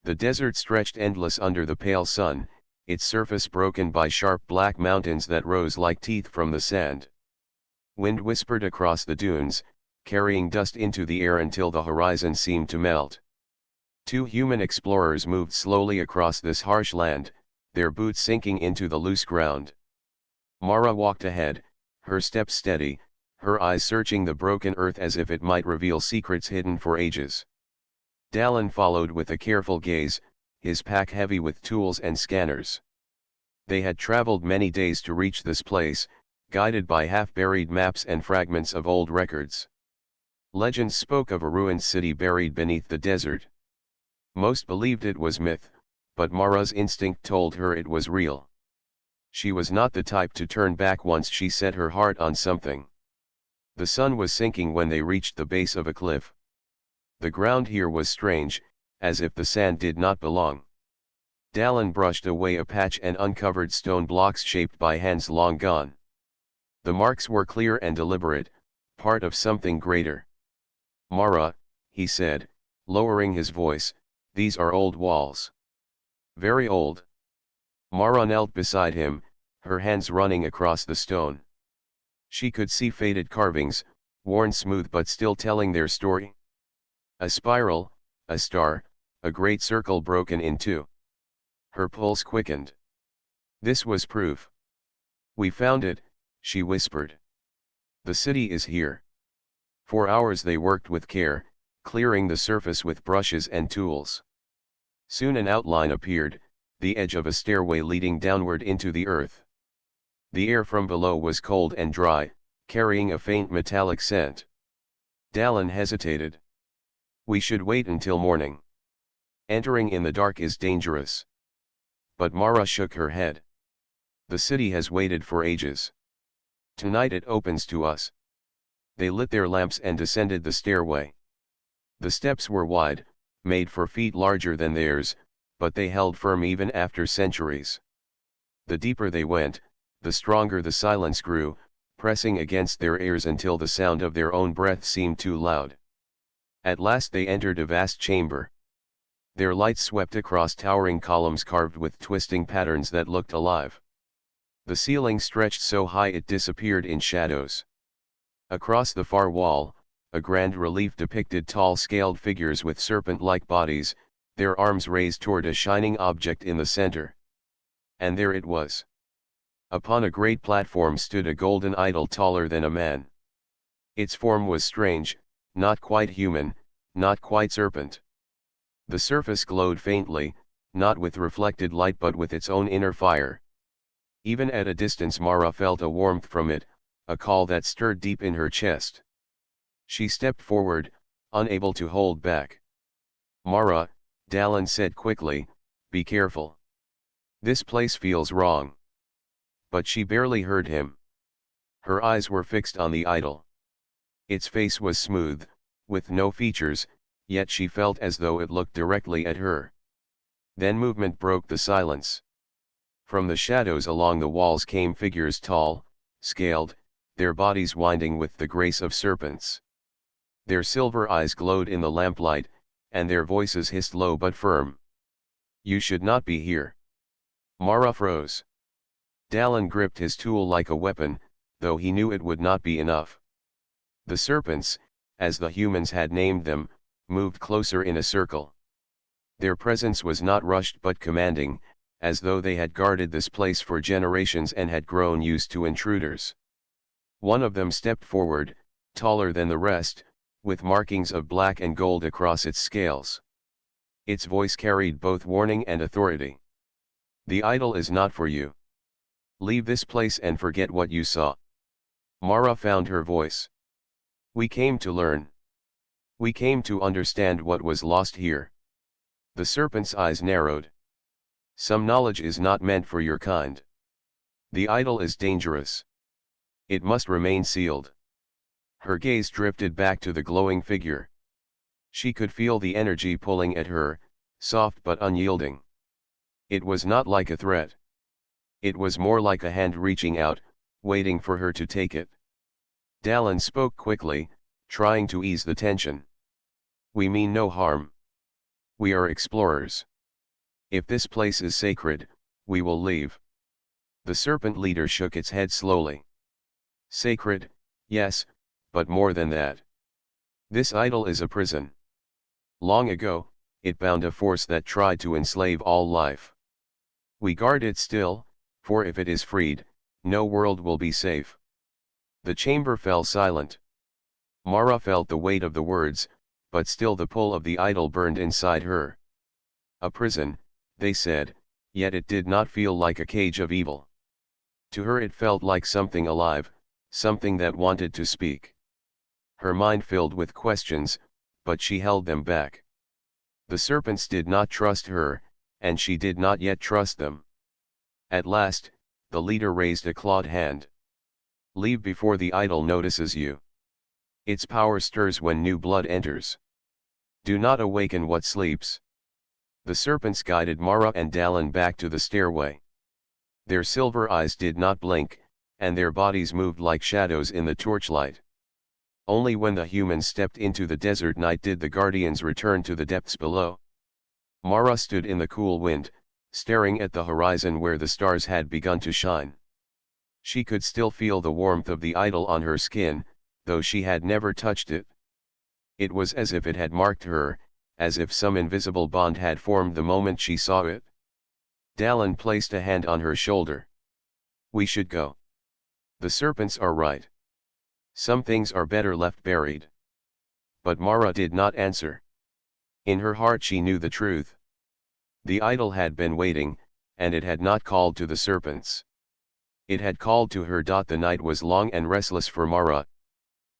The desert stretched endless under the pale sun, its surface broken by sharp black mountains that rose like teeth from the sand. Wind whispered across the dunes, carrying dust into the air until the horizon seemed to melt. Two human explorers moved slowly across this harsh land, their boots sinking into the loose ground. Mara walked ahead, her steps steady, her eyes searching the broken earth as if it might reveal secrets hidden for ages. Dallin followed with a careful gaze, his pack heavy with tools and scanners. They had traveled many days to reach this place, guided by half-buried maps and fragments of old records. Legends spoke of a ruined city buried beneath the desert. Most believed it was myth, but Mara's instinct told her it was real. She was not the type to turn back once she set her heart on something. The sun was sinking when they reached the base of a cliff. The ground here was strange, as if the sand did not belong. Dallin brushed away a patch and uncovered stone blocks shaped by hands long gone. The marks were clear and deliberate, part of something greater. Mara, he said, lowering his voice, these are old walls. Very old. Mara knelt beside him, her hands running across the stone. She could see faded carvings, worn smooth but still telling their story. A spiral, a star, a great circle broken in two. Her pulse quickened. This was proof. We found it, she whispered. The city is here. For hours they worked with care, clearing the surface with brushes and tools. Soon an outline appeared, the edge of a stairway leading downward into the earth. The air from below was cold and dry, carrying a faint metallic scent. Dallin hesitated. We should wait until morning. Entering in the dark is dangerous. But Mara shook her head. The city has waited for ages. Tonight it opens to us. They lit their lamps and descended the stairway. The steps were wide, made for feet larger than theirs, but they held firm even after centuries. The deeper they went, the stronger the silence grew, pressing against their ears until the sound of their own breath seemed too loud. At last they entered a vast chamber. Their light swept across towering columns carved with twisting patterns that looked alive. The ceiling stretched so high it disappeared in shadows. Across the far wall, a grand relief depicted tall scaled figures with serpent-like bodies, their arms raised toward a shining object in the center. And there it was. Upon a great platform stood a golden idol taller than a man. Its form was strange, not quite human, not quite serpent. The surface glowed faintly, not with reflected light but with its own inner fire. Even at a distance Mara felt a warmth from it, a call that stirred deep in her chest. She stepped forward, unable to hold back. Mara, Dallin said quickly, be careful. This place feels wrong. But she barely heard him. Her eyes were fixed on the idol. Its face was smooth, with no features, yet she felt as though it looked directly at her. Then movement broke the silence. From the shadows along the walls came figures tall, scaled, their bodies winding with the grace of serpents. Their silver eyes glowed in the lamplight, and their voices hissed low but firm. You should not be here. Mara froze. Dallin gripped his tool like a weapon, though he knew it would not be enough. The serpents, as the humans had named them, moved closer in a circle. Their presence was not rushed but commanding, as though they had guarded this place for generations and had grown used to intruders. One of them stepped forward, taller than the rest, with markings of black and gold across its scales. Its voice carried both warning and authority. The idol is not for you. Leave this place and forget what you saw. Mara found her voice. We came to learn. We came to understand what was lost here. The serpent's eyes narrowed. Some knowledge is not meant for your kind. The idol is dangerous. It must remain sealed. Her gaze drifted back to the glowing figure. She could feel the energy pulling at her, soft but unyielding. It was not like a threat. It was more like a hand reaching out, waiting for her to take it. Dallin spoke quickly, trying to ease the tension. We mean no harm. We are explorers. If this place is sacred, we will leave. The serpent leader shook its head slowly. Sacred, yes, but more than that. This idol is a prison. Long ago, it bound a force that tried to enslave all life. We guard it still, for if it is freed, no world will be safe. The chamber fell silent. Mara felt the weight of the words, but still the pull of the idol burned inside her. A prison, they said, yet it did not feel like a cage of evil. To her it felt like something alive, something that wanted to speak. Her mind filled with questions, but she held them back. The serpents did not trust her, and she did not yet trust them. At last, the leader raised a clawed hand. Leave before the idol notices you. Its power stirs when new blood enters. Do not awaken what sleeps. The serpents guided Mara and Dallin back to the stairway. Their silver eyes did not blink, and their bodies moved like shadows in the torchlight. Only when the humans stepped into the desert night did the guardians return to the depths below. Mara stood in the cool wind, staring at the horizon where the stars had begun to shine. She could still feel the warmth of the idol on her skin, though she had never touched it. It was as if it had marked her, as if some invisible bond had formed the moment she saw it. Dallin placed a hand on her shoulder. We should go. The serpents are right. Some things are better left buried. But Mara did not answer. In her heart she knew the truth. The idol had been waiting, and it had not called to the serpents. It had called to her. The night was long and restless for Mara.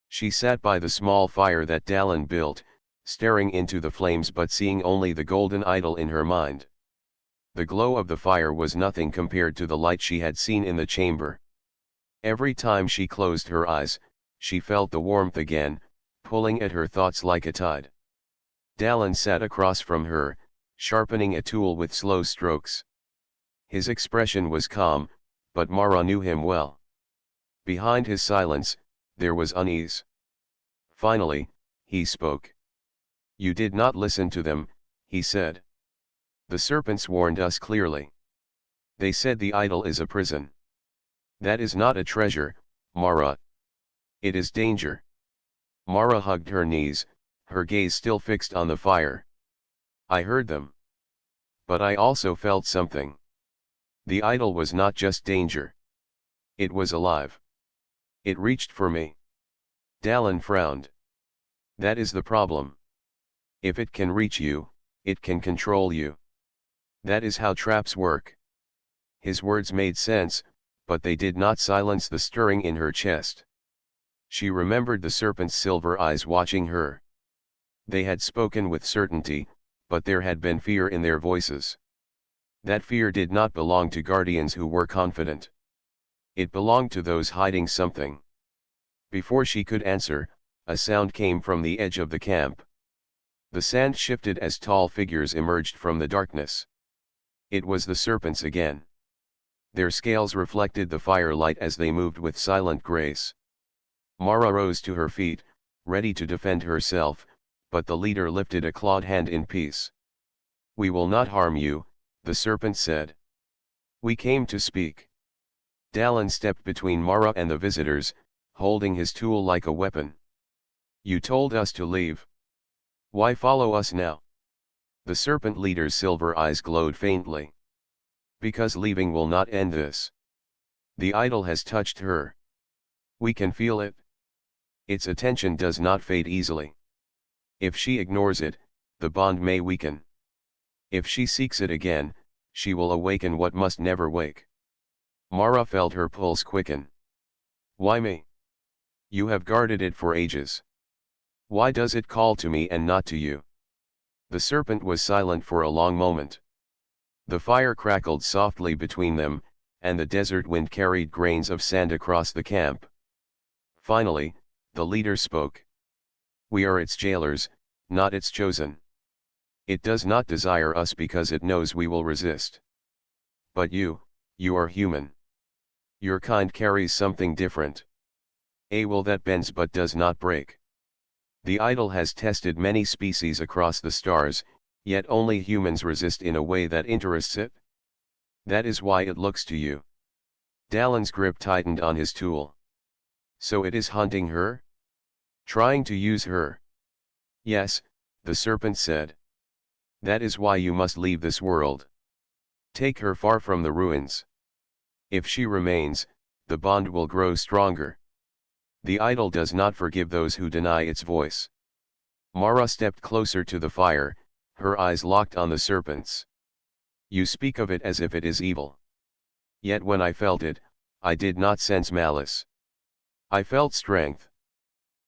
She sat by the small fire that Dallin built, staring into the flames but seeing only the golden idol in her mind. The glow of the fire was nothing compared to the light she had seen in the chamber. Every time she closed her eyes, she felt the warmth again, pulling at her thoughts like a tide. Dallin sat across from her, sharpening a tool with slow strokes. His expression was calm, but Mara knew him well. Behind his silence, there was unease. Finally, he spoke. You did not listen to them, he said. The serpents warned us clearly. They said the idol is a prison. That is not a treasure, Mara. It is danger. Mara hugged her knees, her gaze still fixed on the fire. I heard them. But I also felt something. The idol was not just danger. It was alive. It reached for me. Dallin frowned. That is the problem. If it can reach you, it can control you. That is how traps work. His words made sense, but they did not silence the stirring in her chest. She remembered the serpent's silver eyes watching her. They had spoken with certainty, but there had been fear in their voices. That fear did not belong to guardians who were confident. It belonged to those hiding something. Before she could answer, a sound came from the edge of the camp. The sand shifted as tall figures emerged from the darkness. It was the serpents again. Their scales reflected the firelight as they moved with silent grace. Mara rose to her feet, ready to defend herself, but the leader lifted a clawed hand in peace. We will not harm you, the serpent said. We came to speak. Dallin stepped between Mara and the visitors, holding his tool like a weapon. You told us to leave. Why follow us now? The serpent leader's silver eyes glowed faintly. Because leaving will not end this. The idol has touched her. We can feel it. Its attention does not fade easily. If she ignores it, the bond may weaken. If she seeks it again, she will awaken what must never wake. Mara felt her pulse quicken. Why me? You have guarded it for ages. Why does it call to me and not to you? The serpent was silent for a long moment. The fire crackled softly between them, and the desert wind carried grains of sand across the camp. Finally, the leader spoke. We are its jailers, not its chosen. It does not desire us because it knows we will resist. But you are human. Your kind carries something different. A will that bends but does not break. The idol has tested many species across the stars, Yet only humans resist in a way that interests it. That is why it looks to you. Dalen's grip tightened on his tool. So it is hunting her? Trying to use her? Yes, the serpent said. That is why you must leave this world. Take her far from the ruins. If she remains, the bond will grow stronger. The idol does not forgive those who deny its voice. Mara stepped closer to the fire, her eyes locked on the serpents. You speak of it as if it is evil. Yet when I felt it, I did not sense malice. I felt strength.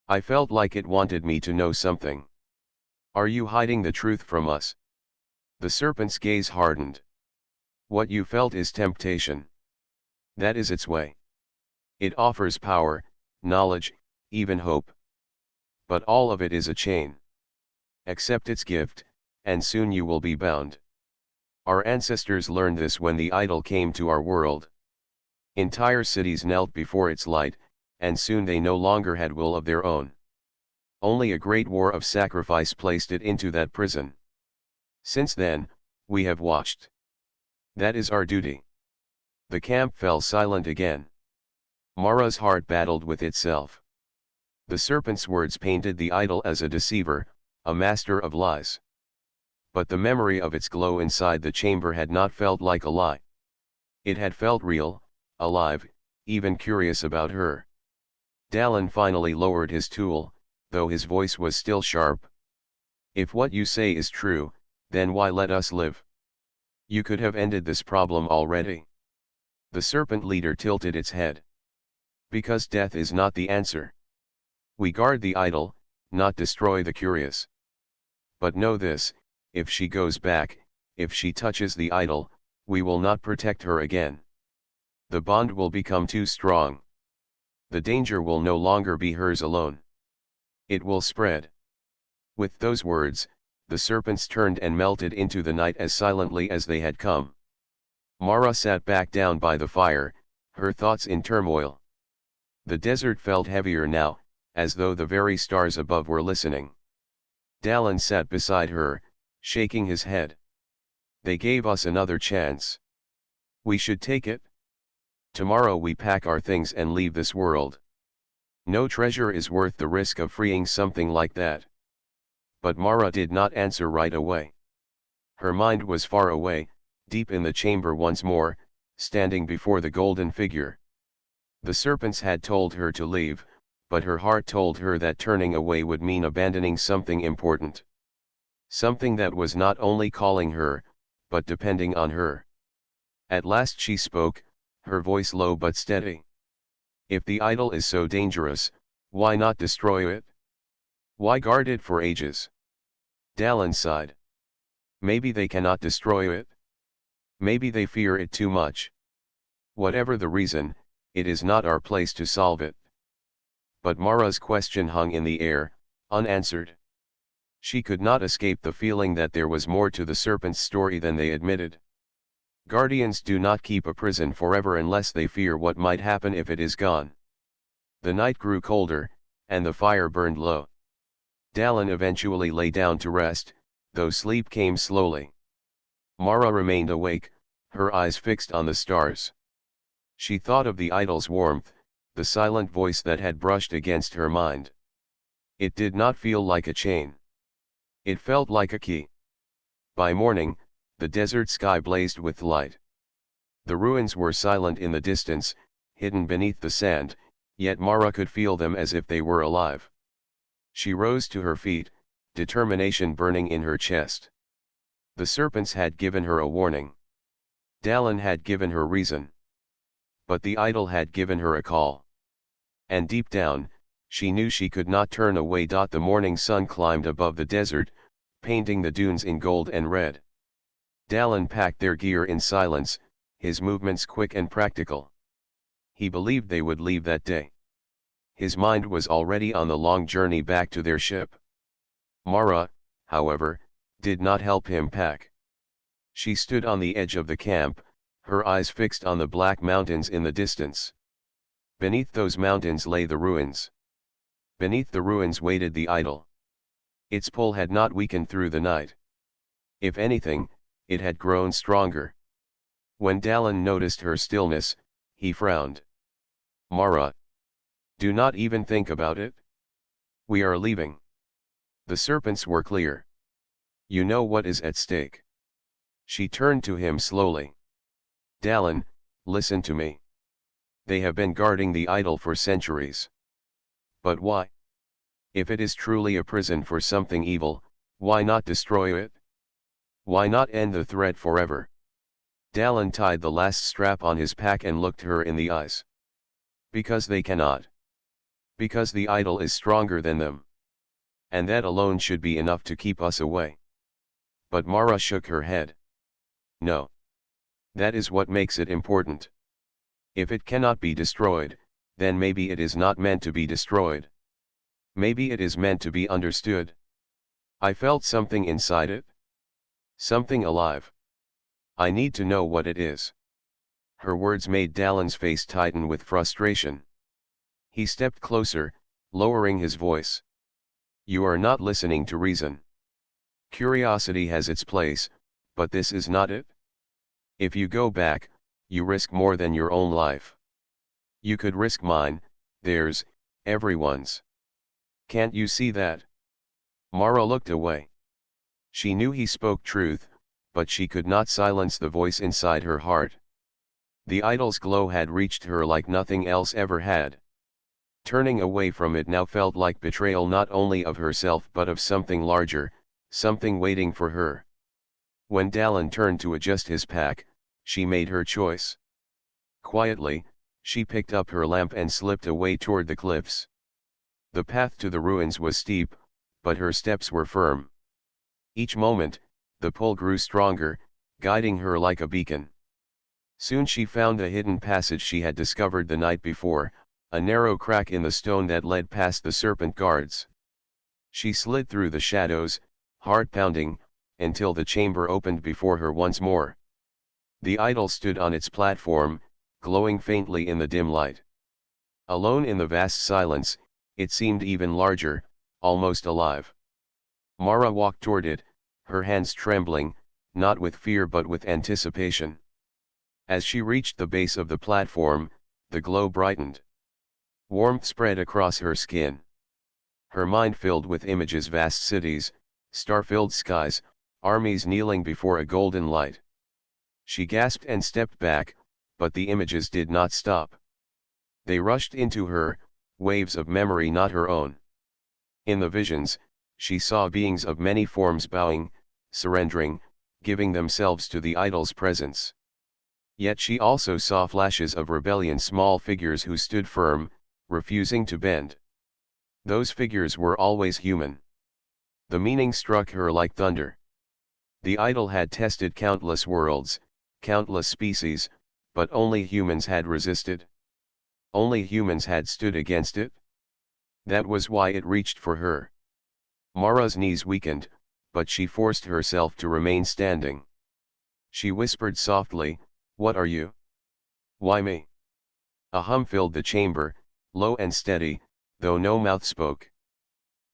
I felt like it wanted me to know something. Are you hiding the truth from us? The serpent's gaze hardened. What you felt is temptation. That is its way. It offers power, knowledge, even hope. But all of it is a chain. Accept its gift, and soon you will be bound. Our ancestors learned this when the idol came to our world. Entire cities knelt before its light, and soon they no longer had will of their own. Only a great war of sacrifice placed it into that prison. Since then, we have watched. That is our duty. The camp fell silent again. Mara's heart battled with itself. The serpent's words painted the idol as a deceiver, a master of lies. But the memory of its glow inside the chamber had not felt like a lie. It had felt real, alive, even curious about her. Dalen finally lowered his tool, though his voice was still sharp. If what you say is true, then why let us live? You could have ended this problem already. The serpent leader tilted its head. Because death is not the answer. We guard the idol, not destroy the curious. But know this, if she goes back, if she touches the idol, we will not protect her again. The bond will become too strong. The danger will no longer be hers alone. It will spread. With those words, the serpents turned and melted into the night as silently as they had come. Mara sat back down by the fire, her thoughts in turmoil. The desert felt heavier now, as though the very stars above were listening. Dalen sat beside her, shaking his head. They gave us another chance. We should take it. Tomorrow we pack our things and leave this world. No treasure is worth the risk of freeing something like that. But Mara did not answer right away. Her mind was far away, deep in the chamber once more, standing before the golden figure. The serpents had told her to leave, but her heart told her that turning away would mean abandoning something important. Something that was not only calling her, but depending on her. At last she spoke, her voice low but steady. If the idol is so dangerous, why not destroy it? Why guard it for ages? Dalen sighed. Maybe they cannot destroy it. Maybe they fear it too much. Whatever the reason, it is not our place to solve it. But Mara's question hung in the air, unanswered. She could not escape the feeling that there was more to the serpent's story than they admitted. Guardians do not keep a prison forever unless they fear what might happen if it is gone. The night grew colder, and the fire burned low. Dalen eventually lay down to rest, though sleep came slowly. Mara remained awake, her eyes fixed on the stars. She thought of the idol's warmth, the silent voice that had brushed against her mind. It did not feel like a chain. It felt like a key. By morning, the desert sky blazed with light. The ruins were silent in the distance, hidden beneath the sand, yet Mara could feel them as if they were alive. She rose to her feet, determination burning in her chest. The serpents had given her a warning. Dalen had given her reason. But the idol had given her a call. And deep down, she knew she could not turn away. The morning sun climbed above the desert, painting the dunes in gold and red. Dalen packed their gear in silence, his movements quick and practical. He believed they would leave that day. His mind was already on the long journey back to their ship. Mara, however, did not help him pack. She stood on the edge of the camp, her eyes fixed on the black mountains in the distance. Beneath those mountains lay the ruins. Beneath the ruins waited the idol. Its pull had not weakened through the night. If anything, it had grown stronger. When Dallin noticed her stillness, he frowned. Mara. Do not even think about it. We are leaving. The serpents were clear. You know what is at stake. She turned to him slowly. Dallin, listen to me. They have been guarding the idol for centuries. But why? If it is truly a prison for something evil, why not destroy it? Why not end the threat forever? Dallin tied the last strap on his pack and looked her in the eyes. Because they cannot. Because the idol is stronger than them. And that alone should be enough to keep us away. But Mara shook her head. No. That is what makes it important. If it cannot be destroyed, then maybe it is not meant to be destroyed. Maybe it is meant to be understood. I felt something inside it. Something alive. I need to know what it is. Her words made Dallin's face tighten with frustration. He stepped closer, lowering his voice. You are not listening to reason. Curiosity has its place, but this is not it. If you go back, you risk more than your own life. You could risk mine, theirs, everyone's. Can't you see that? Mara looked away. She knew he spoke truth, but she could not silence the voice inside her heart. The idol's glow had reached her like nothing else ever had. Turning away from it now felt like betrayal not only of herself but of something larger, something waiting for her. When Dallin turned to adjust his pack, she made her choice. Quietly, she picked up her lamp and slipped away toward the cliffs. The path to the ruins was steep, but her steps were firm. Each moment, the pull grew stronger, guiding her like a beacon. Soon she found a hidden passage she had discovered the night before, a narrow crack in the stone that led past the serpent guards. She slid through the shadows, heart pounding, until the chamber opened before her once more. The idol stood on its platform, glowing faintly in the dim light. Alone in the vast silence, it seemed even larger, almost alive. Mara walked toward it, her hands trembling, not with fear but with anticipation. As she reached the base of the platform, the glow brightened. Warmth spread across her skin. Her mind filled with images: vast cities, star-filled skies, armies kneeling before a golden light. She gasped and stepped back, but the images did not stop. They rushed into her, waves of memory not her own. In the visions, she saw beings of many forms bowing, surrendering, giving themselves to the idol's presence. Yet she also saw flashes of rebellion: small figures who stood firm, refusing to bend. Those figures were always human. The meaning struck her like thunder. The idol had tested countless worlds, countless species, but only humans had resisted. Only humans had stood against it. That was why it reached for her. Mara's knees weakened, but she forced herself to remain standing. She whispered softly, "What are you? Why me?" A hum filled the chamber, low and steady, though no mouth spoke.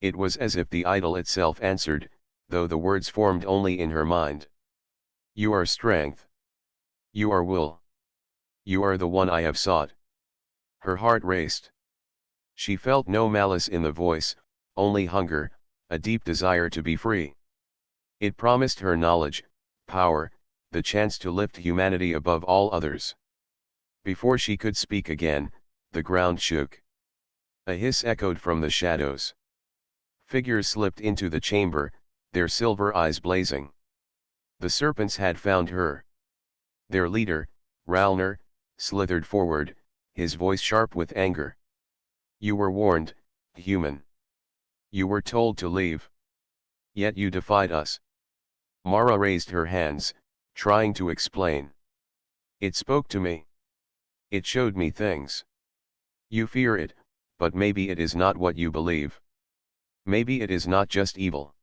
It was as if the idol itself answered, though the words formed only in her mind. You are strength. You are will. You are the one I have sought. Her heart raced. She felt no malice in the voice, only hunger, a deep desire to be free. It promised her knowledge, power, the chance to lift humanity above all others. Before she could speak again, the ground shook. A hiss echoed from the shadows. Figures slipped into the chamber, their silver eyes blazing. The serpents had found her. Their leader, Ralner, slithered forward, his voice sharp with anger. You were warned, human. You were told to leave. Yet you defied us. Mara raised her hands, trying to explain. It spoke to me. It showed me things. You fear it, but maybe it is not what you believe. Maybe it is not just evil.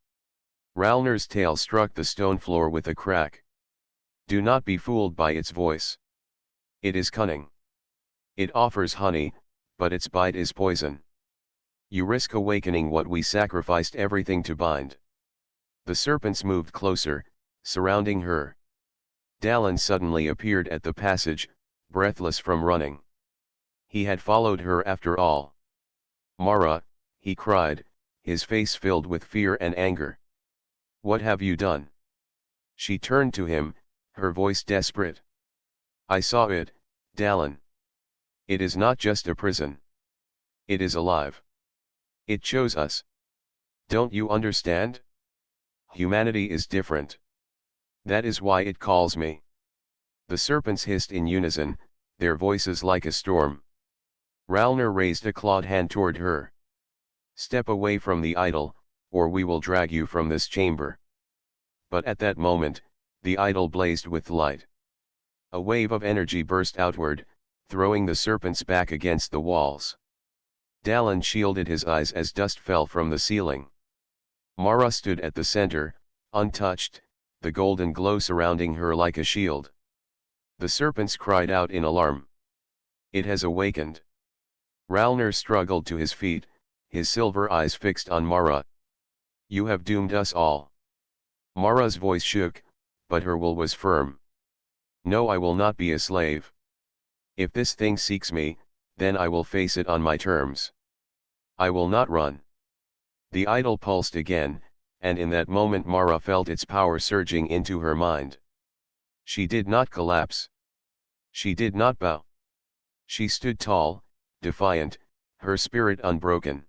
Ralner's tail struck the stone floor with a crack. Do not be fooled by its voice. It is cunning. It offers honey, but its bite is poison. You risk awakening what we sacrificed everything to bind. The serpents moved closer, surrounding her. Dallin suddenly appeared at the passage, breathless from running. He had followed her after all. "Mara," he cried, his face filled with fear and anger. "What have you done?" She turned to him, her voice desperate. "I saw it, Dallin. It is not just a prison. It is alive. It chose us. Don't you understand? Humanity is different. That is why it calls me." The serpents hissed in unison, their voices like a storm. Ralner raised a clawed hand toward her. "Step away from the idol, or we will drag you from this chamber." But at that moment, the idol blazed with light. A wave of energy burst outward, throwing the serpents back against the walls. Dallin shielded his eyes as dust fell from the ceiling. Mara stood at the center, untouched, the golden glow surrounding her like a shield. The serpents cried out in alarm. "It has awakened." Ralner struggled to his feet, his silver eyes fixed on Mara. "You have doomed us all." Mara's voice shook, but her will was firm. "No, I will not be a slave. If this thing seeks me, then I will face it on my terms. I will not run." The idol pulsed again, and in that moment Mara felt its power surging into her mind. She did not collapse. She did not bow. She stood tall, defiant, her spirit unbroken.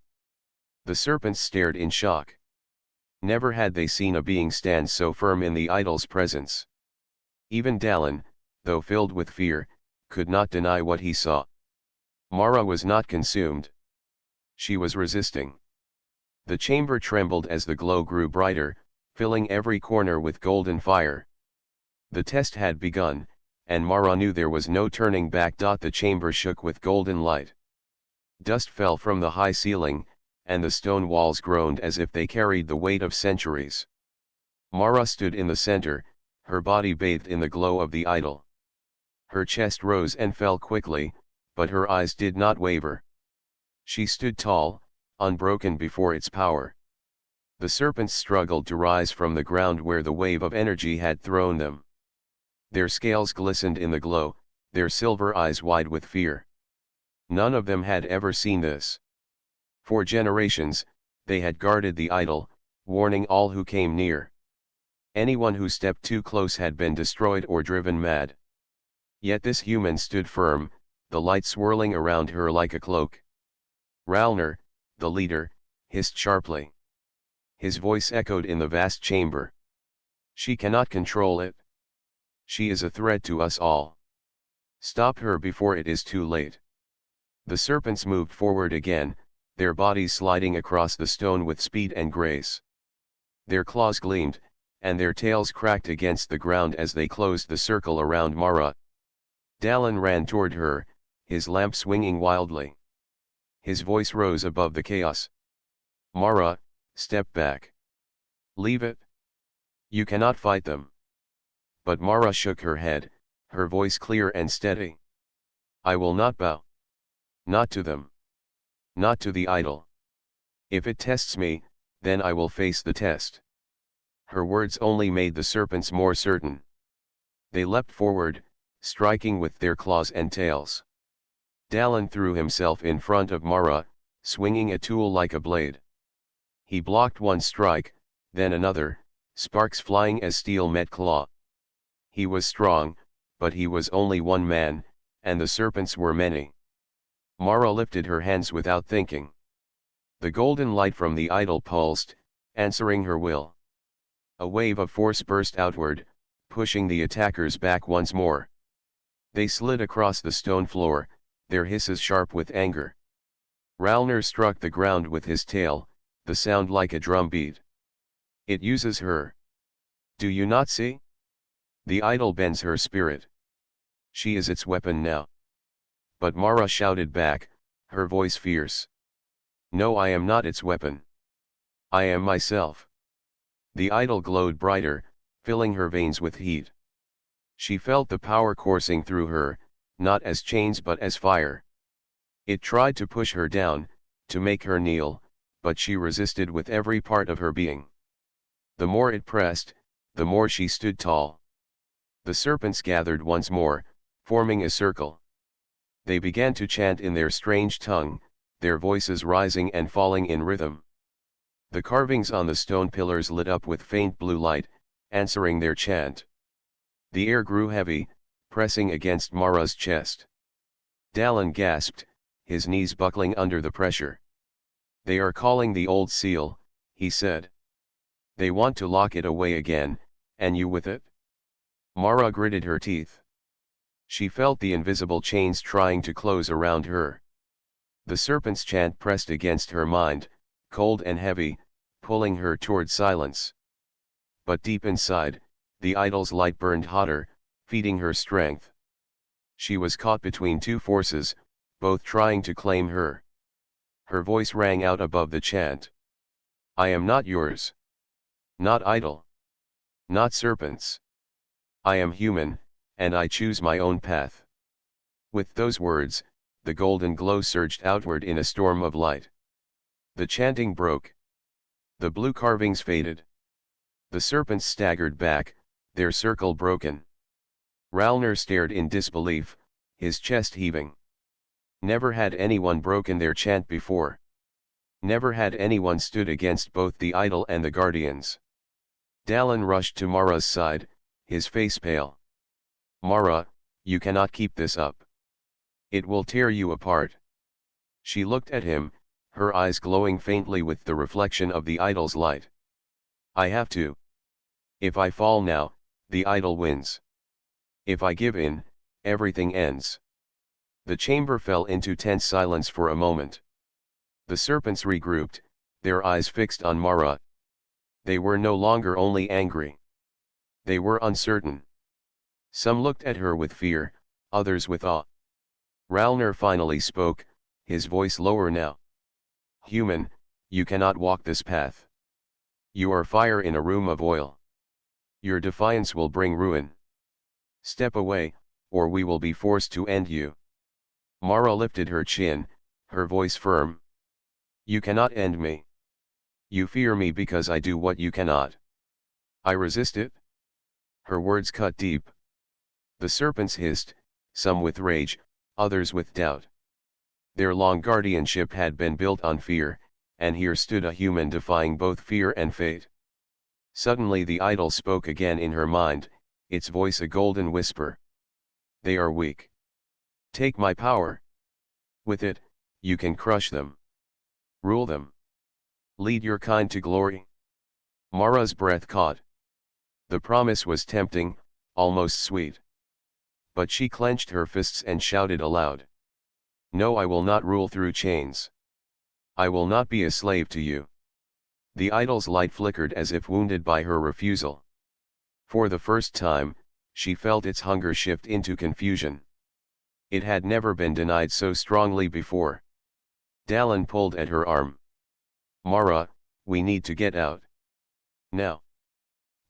The serpents stared in shock. Never had they seen a being stand so firm in the idol's presence. Even Dallin, though filled with fear, could not deny what he saw. Mara was not consumed. She was resisting. The chamber trembled as the glow grew brighter, filling every corner with golden fire. The test had begun, and Mara knew there was no turning back. The chamber shook with golden light. Dust fell from the high ceiling, and the stone walls groaned as if they carried the weight of centuries. Mara stood in the center, her body bathed in the glow of the idol. Her chest rose and fell quickly, but her eyes did not waver. She stood tall, unbroken before its power. The serpents struggled to rise from the ground where the wave of energy had thrown them. Their scales glistened in the glow, their silver eyes wide with fear. None of them had ever seen this. For generations, they had guarded the idol, warning all who came near. Anyone who stepped too close had been destroyed or driven mad. Yet this human stood firm, the light swirling around her like a cloak. Ralner, the leader, hissed sharply. His voice echoed in the vast chamber. "She cannot control it. She is a threat to us all. Stop her before it is too late." The serpents moved forward again, their bodies sliding across the stone with speed and grace. Their claws gleamed, and their tails cracked against the ground as they closed the circle around Mara. Dallin ran toward her, his lamp swinging wildly. His voice rose above the chaos. "Mara, step back. Leave it. You cannot fight them." But Mara shook her head, her voice clear and steady. "I will not bow. Not to them. Not to the idol. If it tests me, then I will face the test." Her words only made the serpents more certain. They leapt forward, striking with their claws and tails. Dallin threw himself in front of Mara, swinging a tool like a blade. He blocked one strike, then another, sparks flying as steel met claw. He was strong, but he was only one man, and the serpents were many. Mara lifted her hands without thinking. The golden light from the idol pulsed, answering her will. A wave of force burst outward, pushing the attackers back once more. They slid across the stone floor, their hisses sharp with anger. Ralner struck the ground with his tail, the sound like a drum beat. "It uses her. Do you not see? The idol bends her spirit. She is its weapon now." But Mara shouted back, her voice fierce. "No, I am not its weapon. I am myself." The idol glowed brighter, filling her veins with heat. She felt the power coursing through her, not as chains but as fire. It tried to push her down, to make her kneel, but she resisted with every part of her being. The more it pressed, the more she stood tall. The serpents gathered once more, forming a circle. They began to chant in their strange tongue, their voices rising and falling in rhythm. The carvings on the stone pillars lit up with faint blue light, answering their chant. The air grew heavy, pressing against Mara's chest. Dallin gasped, his knees buckling under the pressure. "They are calling the old seal," he said. "They want to lock it away again, and you with it?" Mara gritted her teeth. She felt the invisible chains trying to close around her. The serpent's chant pressed against her mind, cold and heavy, pulling her toward silence. But deep inside, the idol's light burned hotter, feeding her strength. She was caught between two forces, both trying to claim her. Her voice rang out above the chant. "I am not yours. Not idol. Not serpents. I am human, and I choose my own path." With those words, the golden glow surged outward in a storm of light. The chanting broke. The blue carvings faded. The serpents staggered back, their circle broken. Ralner stared in disbelief, his chest heaving. Never had anyone broken their chant before. Never had anyone stood against both the idol and the guardians. Dallin rushed to Mara's side, his face pale. "Mara, you cannot keep this up. It will tear you apart." She looked at him, her eyes glowing faintly with the reflection of the idol's light. "I have to. If I fall now, the idol wins. If I give in, everything ends." The chamber fell into tense silence for a moment. The serpents regrouped, their eyes fixed on Mara. They were no longer only angry. They were uncertain. Some looked at her with fear, others with awe. Ralner finally spoke, his voice lower now. "Human, you cannot walk this path. You are fire in a room of oil. Your defiance will bring ruin. Step away, or we will be forced to end you." Mara lifted her chin, her voice firm. "You cannot end me. You fear me because I do what you cannot. I resist it." Her words cut deep. The serpents hissed, some with rage, others with doubt. Their long guardianship had been built on fear, and here stood a human defying both fear and fate. Suddenly the idol spoke again in her mind, its voice a golden whisper. "They are weak. Take my power. With it, you can crush them. Rule them. Lead your kind to glory." Mara's breath caught. The promise was tempting, almost sweet. But she clenched her fists and shouted aloud. "No, I will not rule through chains. I will not be a slave to you." The idol's light flickered as if wounded by her refusal. For the first time, she felt its hunger shift into confusion. It had never been denied so strongly before. Dallin pulled at her arm. "Mara, we need to get out. Now."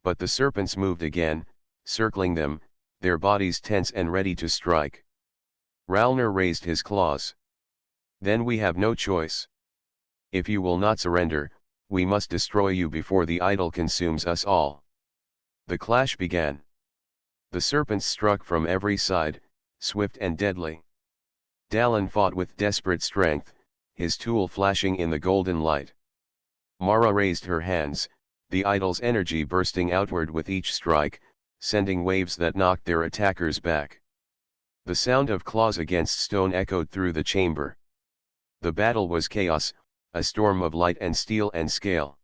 But the serpents moved again, circling them, their bodies tense and ready to strike. Ralner raised his claws. "Then we have no choice. If you will not surrender, we must destroy you before the idol consumes us all." The clash began. The serpents struck from every side, swift and deadly. Dallin fought with desperate strength, his tool flashing in the golden light. Mara raised her hands, the idol's energy bursting outward with each strike, sending waves that knocked their attackers back. The sound of claws against stone echoed through the chamber. The battle was chaos, a storm of light and steel and scale.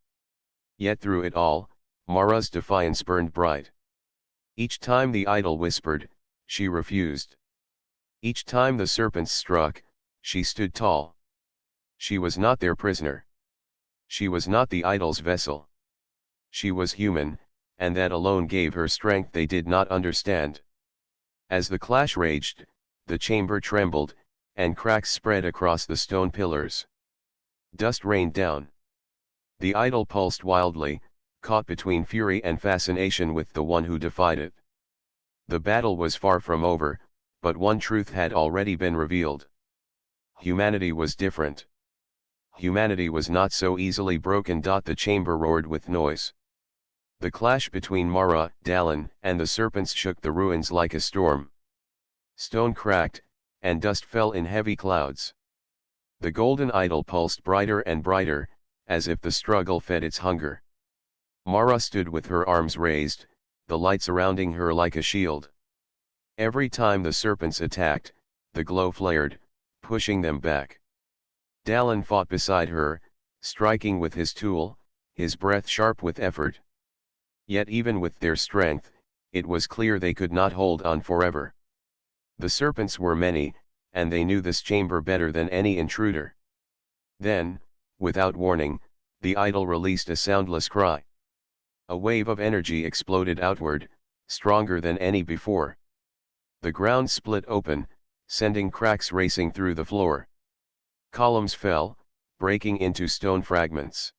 Yet through it all, Mara's defiance burned bright. Each time the idol whispered, she refused. Each time the serpents struck, she stood tall. She was not their prisoner. She was not the idol's vessel. She was human, and that alone gave her strength they did not understand. As the clash raged, the chamber trembled, and cracks spread across the stone pillars. Dust rained down. The idol pulsed wildly, caught between fury and fascination with the one who defied it. The battle was far from over, but one truth had already been revealed. Humanity was different. Humanity was not so easily broken. The chamber roared with noise. The clash between Mara, Dallin, and the serpents shook the ruins like a storm. Stone cracked, and dust fell in heavy clouds. The golden idol pulsed brighter and brighter, as if the struggle fed its hunger. Mara stood with her arms raised, the light surrounding her like a shield. Every time the serpents attacked, the glow flared, pushing them back. Dallin fought beside her, striking with his tool, his breath sharp with effort. Yet even with their strength, it was clear they could not hold on forever. The serpents were many, and they knew this chamber better than any intruder. Then, without warning, the idol released a soundless cry. A wave of energy exploded outward, stronger than any before. The ground split open, sending cracks racing through the floor. Columns fell, breaking into stone fragments.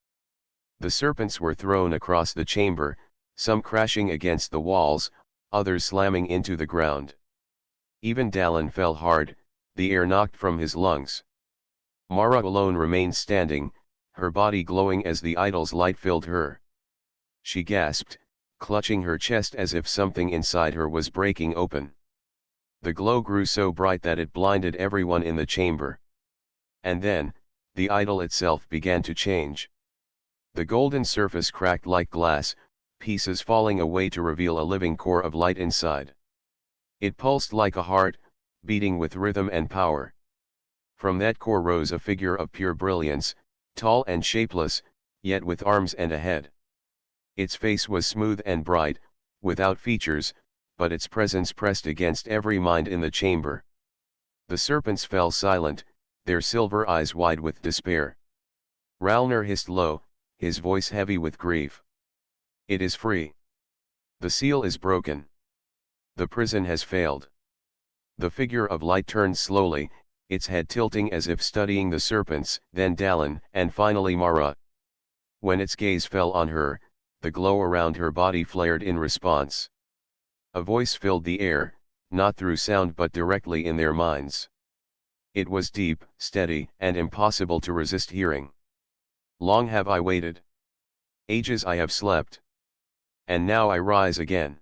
The serpents were thrown across the chamber, some crashing against the walls, others slamming into the ground. Even Dallin fell hard, the air knocked from his lungs. Mara alone remained standing, her body glowing as the idol's light filled her. She gasped, clutching her chest as if something inside her was breaking open. The glow grew so bright that it blinded everyone in the chamber. And then, the idol itself began to change. The golden surface cracked like glass, pieces falling away to reveal a living core of light inside. It pulsed like a heart, beating with rhythm and power. From that core rose a figure of pure brilliance, tall and shapeless, yet with arms and a head. Its face was smooth and bright, without features, but its presence pressed against every mind in the chamber. The serpents fell silent, their silver eyes wide with despair. Ralner hissed low, his voice heavy with grief. It is free. The seal is broken. The prison has failed. The figure of light turned slowly, its head tilting as if studying the serpents, then Dallin, and finally Mara. When its gaze fell on her, the glow around her body flared in response. A voice filled the air, not through sound but directly in their minds. It was deep, steady, and impossible to resist hearing. Long have I waited. Ages I have slept. And now I rise again.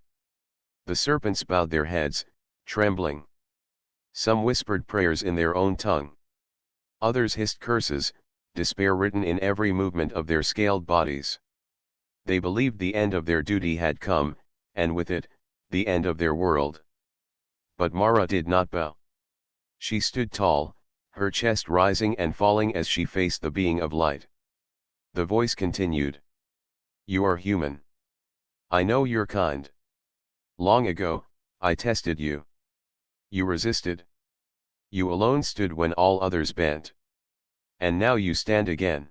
The serpents bowed their heads, trembling. Some whispered prayers in their own tongue. Others hissed curses, despair written in every movement of their scaled bodies. They believed the end of their duty had come, and with it, the end of their world. But Mara did not bow. She stood tall, her chest rising and falling as she faced the being of light. The voice continued. You are human. I know your kind. Long ago, I tested you. You resisted. You alone stood when all others bent. And now you stand again.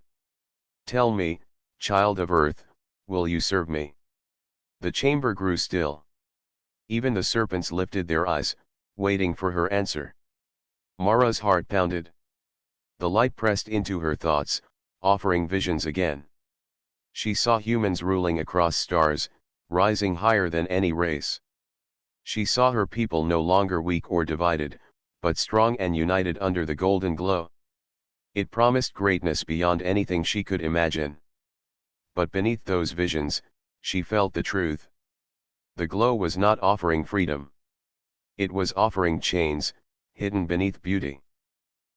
Tell me, child of earth, will you serve me? The chamber grew still. Even the serpents lifted their eyes, waiting for her answer. Mara's heart pounded. The light pressed into her thoughts, offering visions again. She saw humans ruling across stars, rising higher than any race. She saw her people no longer weak or divided, but strong and united under the golden glow. It promised greatness beyond anything she could imagine. But beneath those visions, she felt the truth. The glow was not offering freedom. It was offering chains, hidden beneath beauty.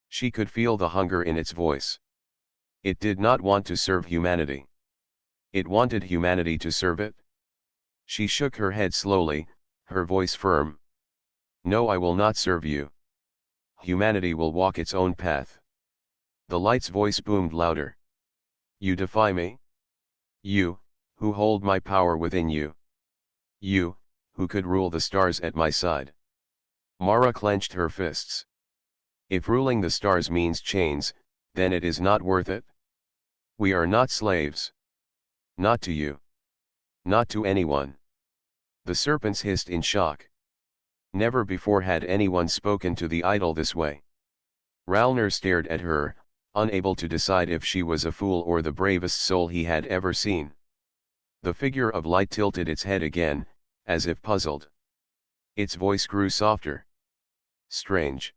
She could feel the hunger in its voice. It did not want to serve humanity. It wanted humanity to serve it. She shook her head slowly, her voice firm. No, I will not serve you. Humanity will walk its own path. The light's voice boomed louder. You defy me? You, who hold my power within you. You, who could rule the stars at my side. Mara clenched her fists. If ruling the stars means chains, then it is not worth it. We are not slaves. Not to you. Not to anyone. The serpents hissed in shock. Never before had anyone spoken to the idol this way. Ralner stared at her, unable to decide if she was a fool or the bravest soul he had ever seen. The figure of light tilted its head again, as if puzzled. Its voice grew softer. Strange.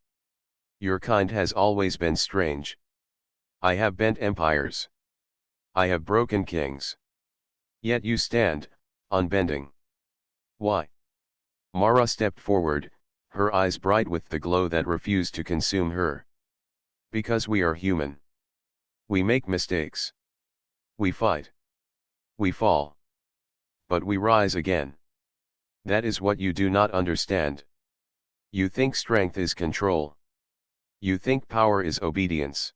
Your kind has always been strange. I have bent empires. I have broken kings. Yet you stand, unbending. Why? Mara stepped forward, her eyes bright with the glow that refused to consume her. Because we are human. We make mistakes. We fight. We fall. But we rise again. That is what you do not understand. You think strength is control. You think power is obedience.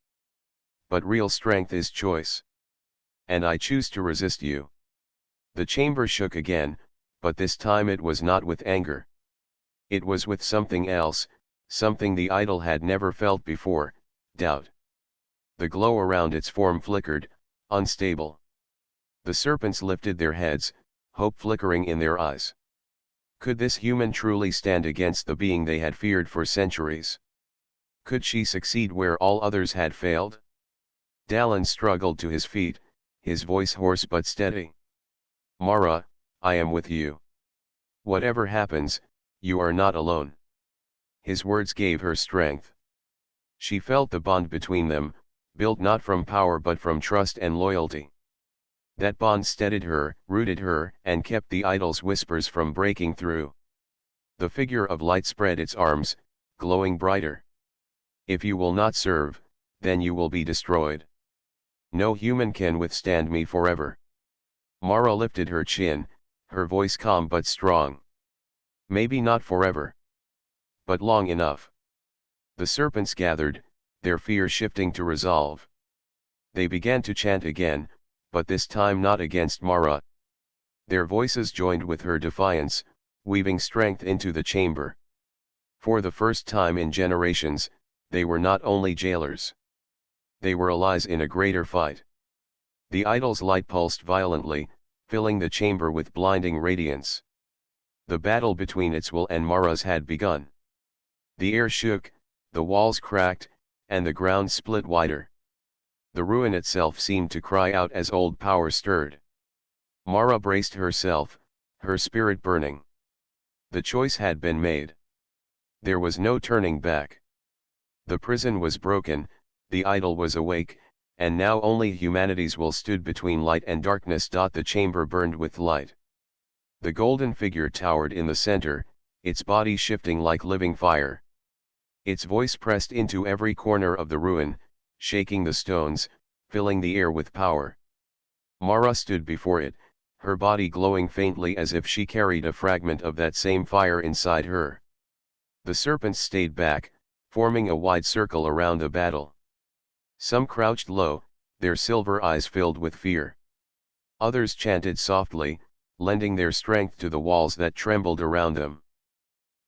But real strength is choice. And I choose to resist you. The chamber shook again, but this time it was not with anger. It was with something else, something the idol had never felt before, doubt. The glow around its form flickered, unstable. The serpents lifted their heads, hope flickering in their eyes. Could this human truly stand against the being they had feared for centuries? Could she succeed where all others had failed? Dallin struggled to his feet, his voice hoarse but steady. Mara, I am with you. Whatever happens, you are not alone. His words gave her strength. She felt the bond between them, built not from power but from trust and loyalty. That bond steadied her, rooted her, and kept the idol's whispers from breaking through. The figure of light spread its arms, glowing brighter. If you will not serve, then you will be destroyed. No human can withstand me forever. Mara lifted her chin, her voice calm but strong. Maybe not forever. But long enough. The serpents gathered, their fear shifting to resolve. They began to chant again, but this time not against Mara. Their voices joined with her defiance, weaving strength into the chamber. For the first time in generations, they were not only jailers. They were allies in a greater fight. The idol's light pulsed violently, filling the chamber with blinding radiance. The battle between its will and Mara's had begun. The air shook, the walls cracked, and the ground split wider. The ruin itself seemed to cry out as old power stirred. Mara braced herself, her spirit burning. The choice had been made. There was no turning back. The prison was broken, the idol was awake, and now only humanity's will stood between light and darkness. The chamber burned with light. The golden figure towered in the center, its body shifting like living fire. Its voice pressed into every corner of the ruin, shaking the stones, filling the air with power. Mara stood before it, her body glowing faintly as if she carried a fragment of that same fire inside her. The serpents stayed back, forming a wide circle around the battle. Some crouched low, their silver eyes filled with fear. Others chanted softly, lending their strength to the walls that trembled around them.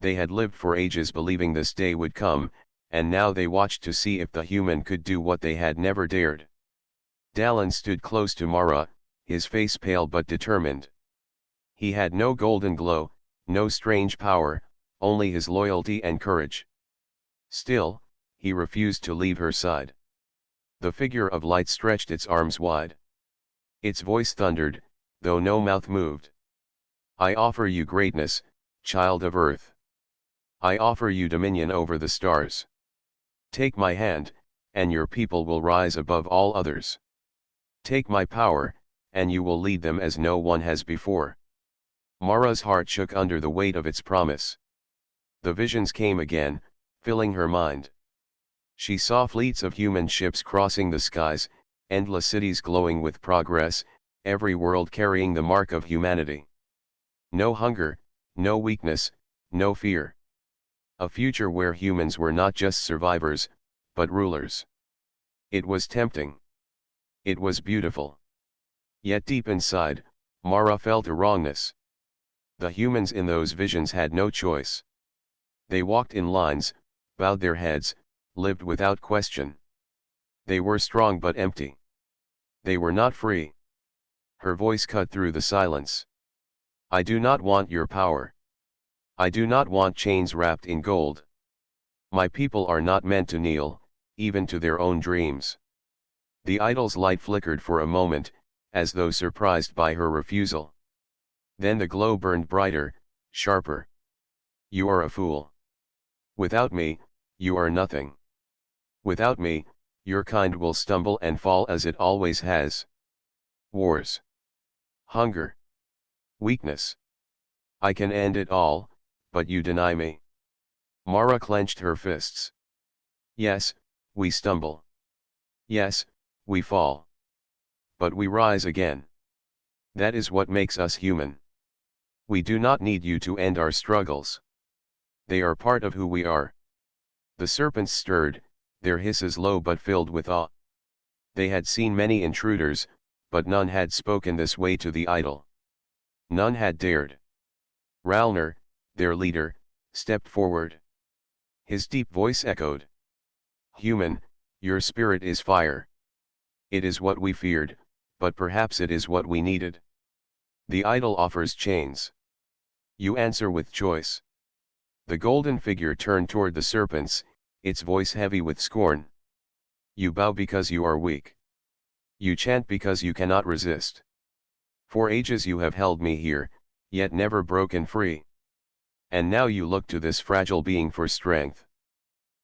They had lived for ages believing this day would come, and now they watched to see if the human could do what they had never dared. Dallin stood close to Mara, his face pale but determined. He had no golden glow, no strange power, only his loyalty and courage. Still, he refused to leave her side. The figure of light stretched its arms wide. Its voice thundered, though no mouth moved. I offer you greatness, child of earth. I offer you dominion over the stars. Take my hand, and your people will rise above all others. Take my power, and you will lead them as no one has before. Mara's heart shook under the weight of its promise. The visions came again, filling her mind. She saw fleets of human ships crossing the skies, endless cities glowing with progress, every world carrying the mark of humanity. No hunger, no weakness, no fear. A future where humans were not just survivors, but rulers. It was tempting. It was beautiful. Yet deep inside, Mara felt a wrongness. The humans in those visions had no choice. They walked in lines, bowed their heads, lived without question. They were strong but empty. They were not free. Her voice cut through the silence. I do not want your power. I do not want chains wrapped in gold. My people are not meant to kneel, even to their own dreams. The idol's light flickered for a moment, as though surprised by her refusal. Then the glow burned brighter, sharper. You are a fool. Without me, you are nothing. Without me, your kind will stumble and fall as it always has. Wars. Hunger. Weakness. I can end it all, but you deny me. Mara clenched her fists. Yes, we stumble. Yes, we fall. But we rise again. That is what makes us human. We do not need you to end our struggles. They are part of who we are. The serpents stirred, their hisses low but filled with awe. They had seen many intruders, but none had spoken this way to the idol. None had dared. Ralner, their leader, stepped forward. His deep voice echoed. Human, your spirit is fire. It is what we feared, but perhaps it is what we needed. The idol offers chains. You answer with choice. The golden figure turned toward the serpents, its voice heavy with scorn. You bow because you are weak. You chant because you cannot resist. For ages you have held me here, yet never broken free. And now you look to this fragile being for strength.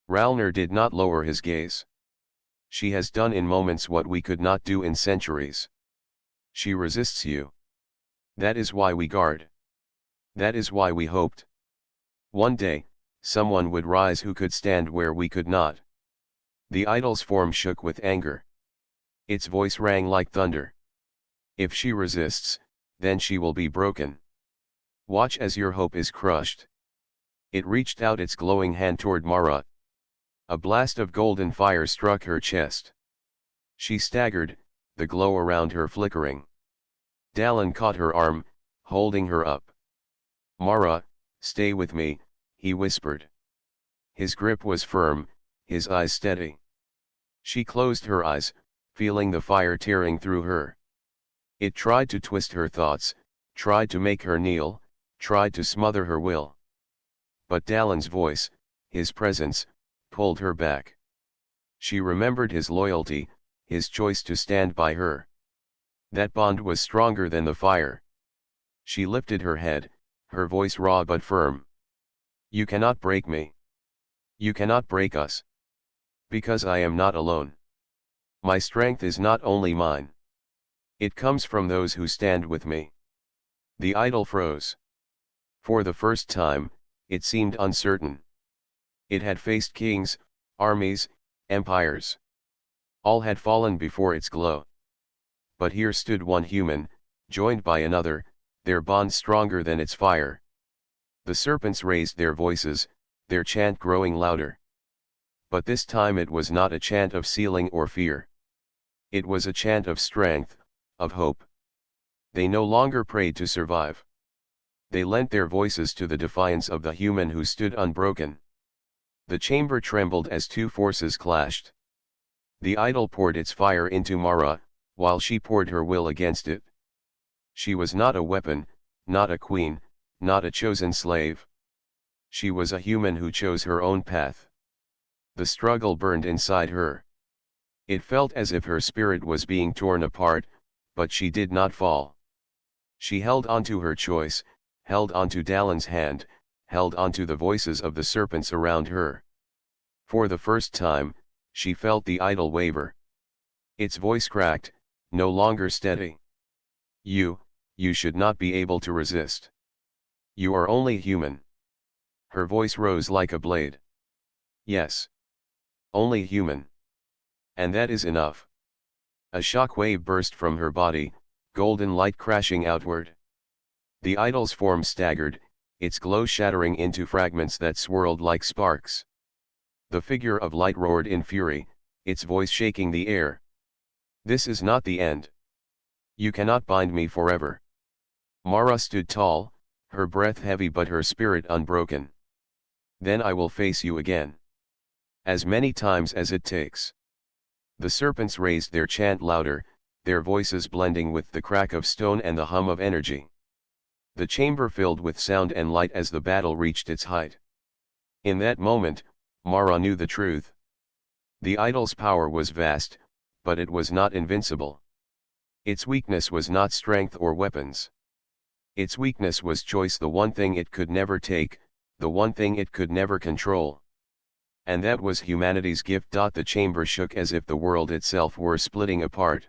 Ralner did not lower his gaze. She has done in moments what we could not do in centuries. She resists you. That is why we guard. That is why we hoped. One day, someone would rise who could stand where we could not. The idol's form shook with anger. Its voice rang like thunder. If she resists, then she will be broken. Watch as your hope is crushed. It reached out its glowing hand toward Mara. A blast of golden fire struck her chest. She staggered, the glow around her flickering. Dallin caught her arm, holding her up. Mara, stay with me, he whispered. His grip was firm, his eyes steady. She closed her eyes, feeling the fire tearing through her. It tried to twist her thoughts, tried to make her kneel, tried to smother her will. But Dallin's voice, his presence, pulled her back. She remembered his loyalty, his choice to stand by her. That bond was stronger than the fire. She lifted her head, her voice raw but firm. You cannot break me. You cannot break us. Because I am not alone. My strength is not only mine. It comes from those who stand with me. The idol froze. For the first time, it seemed uncertain. It had faced kings, armies, empires. All had fallen before its glow. But here stood one human, joined by another, their bond stronger than its fire. The serpents raised their voices, their chant growing louder. But this time it was not a chant of ceiling or fear. It was a chant of strength, of hope. They no longer prayed to survive. They lent their voices to the defiance of the human who stood unbroken. The chamber trembled as two forces clashed. The idol poured its fire into Mara, while she poured her will against it. She was not a weapon, not a queen, not a chosen slave. She was a human who chose her own path. The struggle burned inside her. It felt as if her spirit was being torn apart, but she did not fall. She held onto her choice, held onto Dallin's hand, held onto the voices of the serpents around her. For the first time, she felt the idol waver. Its voice cracked, no longer steady. You should not be able to resist. You are only human. Her voice rose like a blade. Yes. Only human. And that is enough. A shock wave burst from her body, golden light crashing outward. The idol's form staggered, its glow shattering into fragments that swirled like sparks. The figure of light roared in fury, its voice shaking the air. This is not the end. You cannot bind me forever. Mara stood tall, her breath heavy but her spirit unbroken. Then I will face you again. As many times as it takes. The serpents raised their chant louder, their voices blending with the crack of stone and the hum of energy. The chamber filled with sound and light as the battle reached its height. In that moment, Mara knew the truth. The idol's power was vast, but it was not invincible. Its weakness was not strength or weapons. Its weakness was choice, the one thing it could never take, the one thing it could never control. And that was humanity's gift. The chamber shook as if the world itself were splitting apart.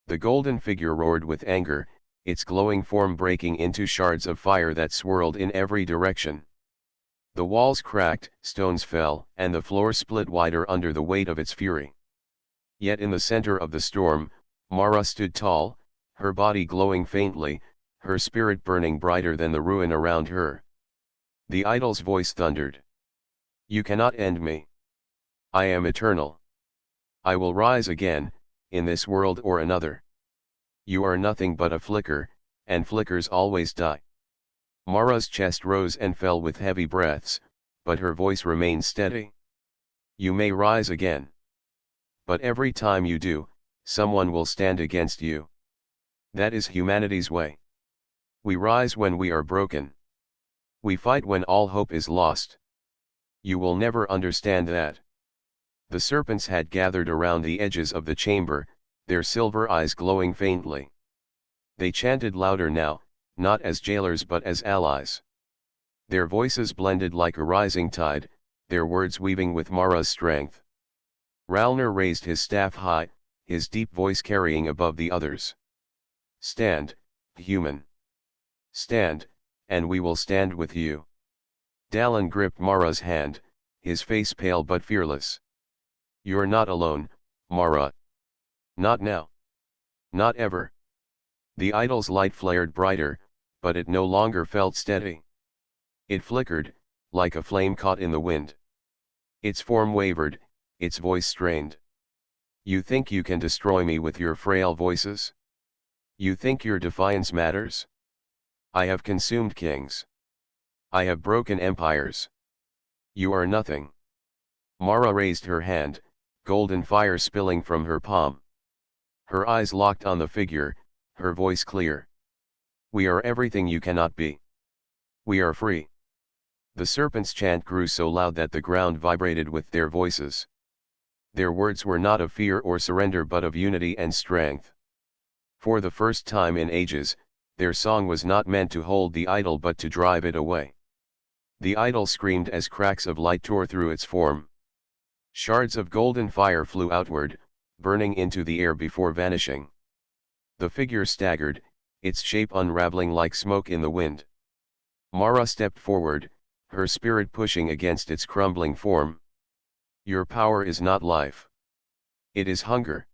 The golden figure roared with anger, its glowing form breaking into shards of fire that swirled in every direction. The walls cracked, stones fell, and the floor split wider under the weight of its fury. Yet in the center of the storm, Mara stood tall, her body glowing faintly, her spirit burning brighter than the ruin around her. The idol's voice thundered. You cannot end me. I am eternal. I will rise again, in this world or another. You are nothing but a flicker, and flickers always die. Mara's chest rose and fell with heavy breaths, but her voice remained steady. You may rise again. But every time you do, someone will stand against you. That is humanity's way. We rise when we are broken. We fight when all hope is lost. You will never understand that. The serpents had gathered around the edges of the chamber, their silver eyes glowing faintly. They chanted louder now, not as jailers but as allies. Their voices blended like a rising tide, their words weaving with Mara's strength. Ralner raised his staff high, his deep voice carrying above the others. Stand, human. Stand, and we will stand with you. Dallin gripped Mara's hand, his face pale but fearless. You're not alone, Mara. Not now. Not ever. The idol's light flared brighter, but it no longer felt steady. It flickered, like a flame caught in the wind. Its form wavered, its voice strained. You think you can destroy me with your frail voices? You think your defiance matters? I have consumed kings. I have broken empires. You are nothing. Mara raised her hand, golden fire spilling from her palm. Her eyes locked on the figure, her voice clear. We are everything you cannot be. We are free. The serpents' chant grew so loud that the ground vibrated with their voices. Their words were not of fear or surrender but of unity and strength. For the first time in ages, their song was not meant to hold the idol but to drive it away. The idol screamed as cracks of light tore through its form. Shards of golden fire flew outward, burning into the air before vanishing. The figure staggered, its shape unraveling like smoke in the wind. Mara stepped forward, her spirit pushing against its crumbling form. Your power is not life. It is hunger.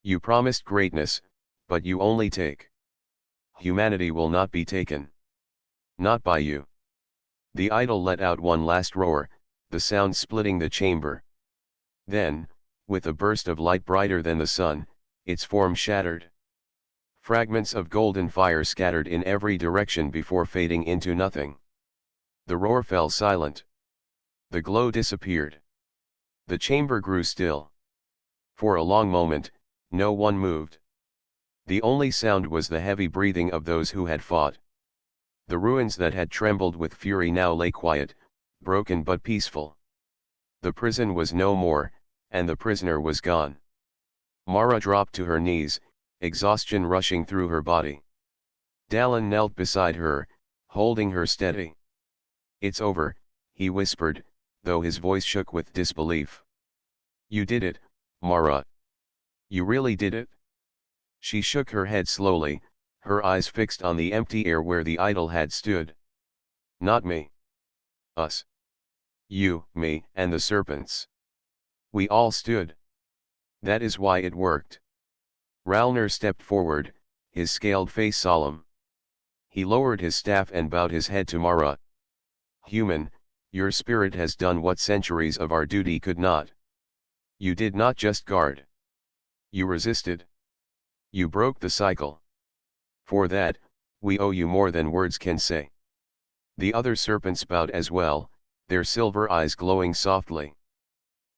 You promised greatness, but you only take. Humanity will not be taken. Not by you. The idol let out one last roar, the sound splitting the chamber. Then, with a burst of light brighter than the sun, its form shattered. Fragments of golden fire scattered in every direction before fading into nothing. The roar fell silent. The glow disappeared. The chamber grew still. For a long moment, no one moved. The only sound was the heavy breathing of those who had fought. The ruins that had trembled with fury now lay quiet, broken but peaceful. The prison was no more, and the prisoner was gone. Mara dropped to her knees, exhaustion rushing through her body. Dallin knelt beside her, holding her steady. It's over, he whispered, though his voice shook with disbelief. You did it, Mara. You really did it? She shook her head slowly, her eyes fixed on the empty air where the idol had stood. Not me. Us. You, me, and the serpents. We all stood. That is why it worked. Ralner stepped forward, his scaled face solemn. He lowered his staff and bowed his head to Mara. Human, your spirit has done what centuries of our duty could not. You did not just guard. You resisted. You broke the cycle. For that, we owe you more than words can say. The other serpents bowed as well, their silver eyes glowing softly.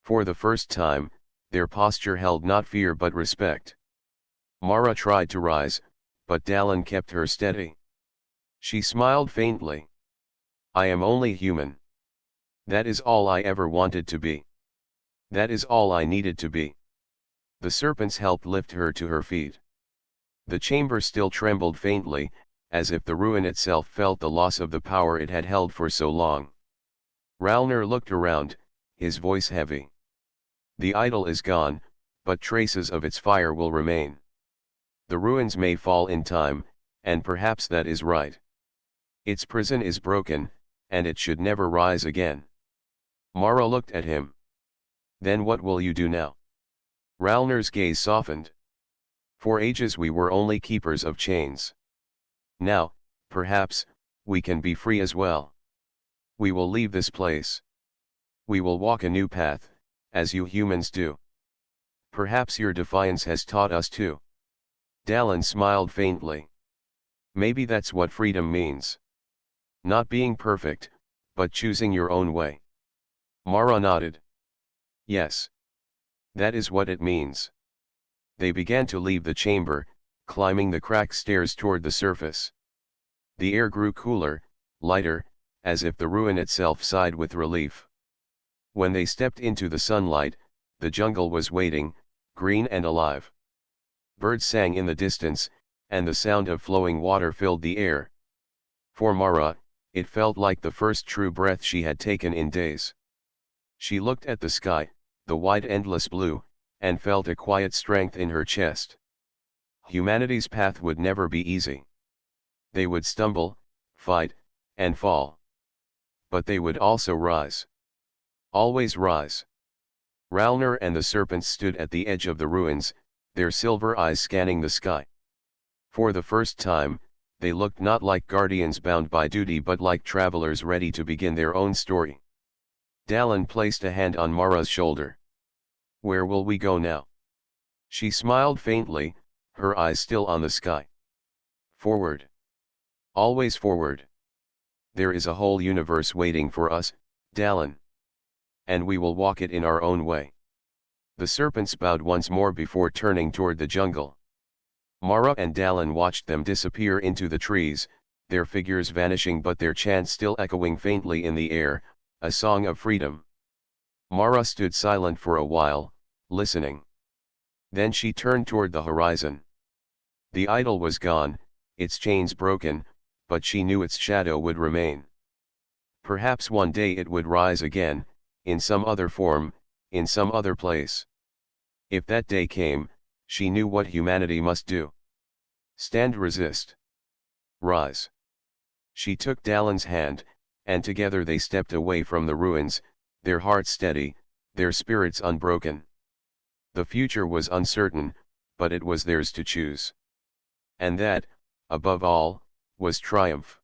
For the first time, their posture held not fear but respect. Mara tried to rise, but Dallin kept her steady. She smiled faintly. I am only human. That is all I ever wanted to be. That is all I needed to be. The serpents helped lift her to her feet. The chamber still trembled faintly, as if the ruin itself felt the loss of the power it had held for so long. Ralner looked around, his voice heavy. The idol is gone, but traces of its fire will remain. The ruins may fall in time, and perhaps that is right. Its prison is broken, and it should never rise again. Mara looked at him. Then what will you do now? Ralner's gaze softened. For ages we were only keepers of chains. Now, perhaps, we can be free as well. We will leave this place. We will walk a new path, as you humans do. Perhaps your defiance has taught us too. Dallin smiled faintly. Maybe that's what freedom means. Not being perfect, but choosing your own way. Mara nodded. Yes. That is what it means. They began to leave the chamber, climbing the cracked stairs toward the surface. The air grew cooler, lighter, as if the ruin itself sighed with relief. When they stepped into the sunlight, the jungle was waiting, green and alive. Birds sang in the distance, and the sound of flowing water filled the air. For Mara, it felt like the first true breath she had taken in days. She looked at the sky, the wide endless blue, and felt a quiet strength in her chest. Humanity's path would never be easy. They would stumble, fight, and fall. But they would also rise. Always rise. Ralner and the Serpents stood at the edge of the ruins, their silver eyes scanning the sky. For the first time, they looked not like guardians bound by duty but like travelers ready to begin their own story. Dallin placed a hand on Mara's shoulder. Where will we go now? She smiled faintly, her eyes still on the sky. Forward. Always forward. There is a whole universe waiting for us, Dallin. And we will walk it in our own way. The Serpents bowed once more before turning toward the jungle. Mara and Dallin watched them disappear into the trees, their figures vanishing but their chants still echoing faintly in the air, a song of freedom. Mara stood silent for a while, listening. Then she turned toward the horizon. The idol was gone, its chains broken, but she knew its shadow would remain. Perhaps one day it would rise again, in some other form, in some other place. If that day came, she knew what humanity must do. Stand, resist. Rise. She took Dallin's hand, and together they stepped away from the ruins, their hearts steady, their spirits unbroken. The future was uncertain, but it was theirs to choose. And that, above all, was triumph.